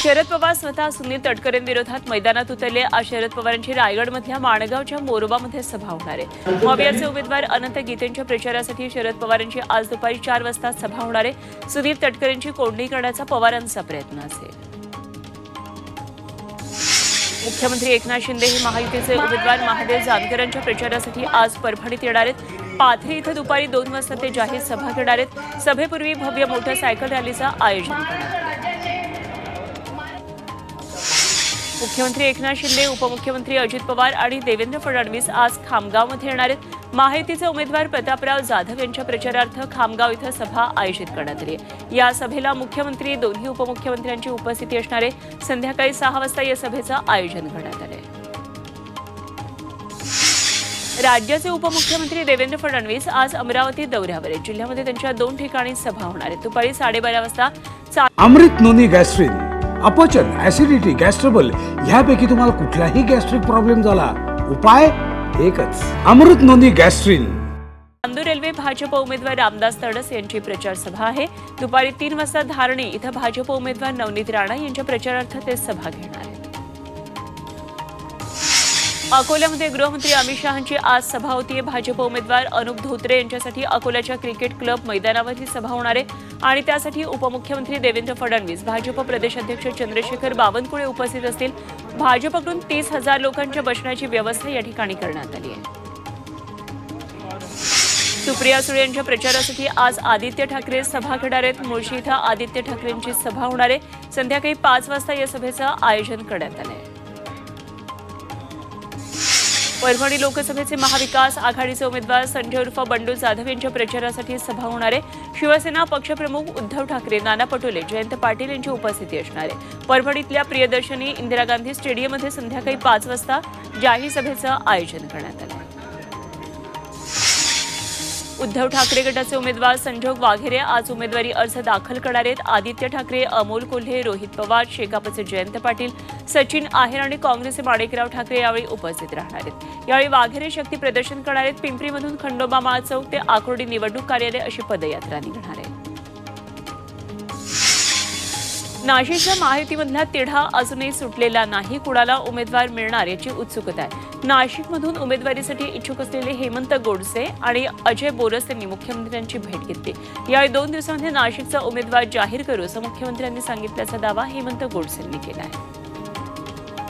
शरद पवार स्वतः सुनील तटकरेंविरोधात मैदानात उतरले। आज शरद पवारांची रायगडमधल्या माणगावच्या मोरोबामध्ये सभा होणार आहे। मवियाचे उमेदवार अनंत गीतेंच्या प्रचारासाठी शरद पवारांची आज दुपारी 4 वाजता सभा होणार आहे। सुनील तटकरेंची कोंडी करण्याचा पवारांचा प्रयत्न असेल। मुख्यमंत्री एकनाथ शिंदे हे महायुतीचे उमेदवार महादेव जानकरांच्या प्रचारासाठी आज परभणीत येणार आहेत। पाथरी इथं दुपारी 2 वाजता ते जाहीर सभा घेणार आहेत। सभेपूर्वी भव्य मोटरसायकल रॅलीचं आयोजन करण्यात आलं। मुख्यमंत्री एकनाथ शिंदे, उपमुख्यमंत्री अजित पवार आणि देवेंद्र फडणवीस आज खामगावमध्ये येणार आहेत। महायुतीचे उमेदवार प्रतापराव जाधव यांच्या प्रचारार्थ खामगाव इथं सभा आयोजित करण्यात आली आहे। या सभेला मुख्यमंत्री, दोन्ही उपमुख्यमंत्र्यांची उपस्थिती असणार आहे। संध्याकाळी 6 वाजता या सभेचं आयोजन करण्यात आले। राज्याचे उपमुख्यमंत्री देवेंद्र फडणवीस आज अमरावती दौऱ्यावर आहेत। जिल्ह्यामध्ये त्यांच्या 2 ठिकाणी सभा होणार आहेत। दुपारी 12:30 वाजता अमृत नोनी गॅस्ट्रिन, अपचन, ऍसिडिटी, गॅस्ट्रबल ह्यापैकी तुम्हाला कुठलाही गॅस्ट्रिक प्रॉब्लेम झाला, उपाय एकच, अमृत नोनी गॅस्ट्रिन। नांदूर रेल्वे भाजप उमेदवार रामदास तडस यांची प्रचार सभा आहे। दुपारी 3 वाजता धारणी इथं भाजप उमेदवार नवनीत राणा यांच्या प्रचारार्थ ते सभा घेणार आहेत। अकोल्यामध्ये गृहमंत्री अमित शहांची आज सभा होतीये। भाजप उमेदवार अनुप धोत्रे यांच्यासाठी अकोल्याच्या क्रिकेट क्लब मैदानावर ही सभा होणार आहे आणि त्यासाठी उपमुख्यमंत्री देवेंद्र फडणवीस, भाजप प्रदेशाध्यक्ष चंद्रशेखर बावनकुळे उपस्थित असतील। भाजपकडून 30,000 लोकांच्या बसण्याची व्यवस्था या ठिकाणी करण्यात आली आहे। सुप्रिया सुळे यांच्या प्रचारासाठी आज आदित्य ठाकरे सभा घेणार आहेत। मुळशी इथं आदित्य ठाकरेंची सभा होणार आहे। संध्याकाळी 5 वाजता या सभेचं आयोजन करण्यात आलं आहे। परभणी लोकसभेचे महाविकास आघाडीचे उमेदवार संजय उर्फ बंडू जाधव यांच्या प्रचारासाठी सभा होणार आहे। शिवसेना पक्षप्रमुख उद्धव ठाकरे, नाना पटोले, जयंत पाटील यांची उपस्थिती असणार आहे। परभणीतल्या प्रियदर्शनी इंदिरा गांधी स्टेडियममध्ये संध्याकाळी 5 वाजता जाहीर सभेचं आयोजन करण्यात आलं आहे। उद्धव ठाकरे गटाचे उमेदवार संजोग वाघेरे आज उमेदवारी अर्ज दाखल करणार आहेत। आदित्य ठाकरे, अमोल कोल्हे, रोहित पवार, शेकापचे जयंत पाटील, सचिन आहेर आणि काँग्रेसचे माणिकराव ठाकरे यावेळी उपस्थित राहणार आहेत। यावेळी वाघेरे शक्ती प्रदर्शन करणार आहेत। पिंपरीमधून खंडोबा माळ चौक ते आकुर्डी निवडणूक कार्यालय अशी पदयात्रा निघणार आहे। नाशिकच्या महायुतीमधला तिढा अजूनही सुटलेला नाही। कुणाला उमेदवार मिळणार याची उत्सुकता आहे। नाशिकमधून उमेदवारीसाठी इच्छुक असलेले हेमंत गोडसे आणि अजय बोरस यांनी मुख्यमंत्र्यांची भेट घेतली। यावेळी 2 दिवसांमध्ये नाशिकचा उमेदवार जाहीर करू असं मुख्यमंत्र्यांनी सांगितल्याचा दावा हेमंत गोडसे यांनी केला आहे।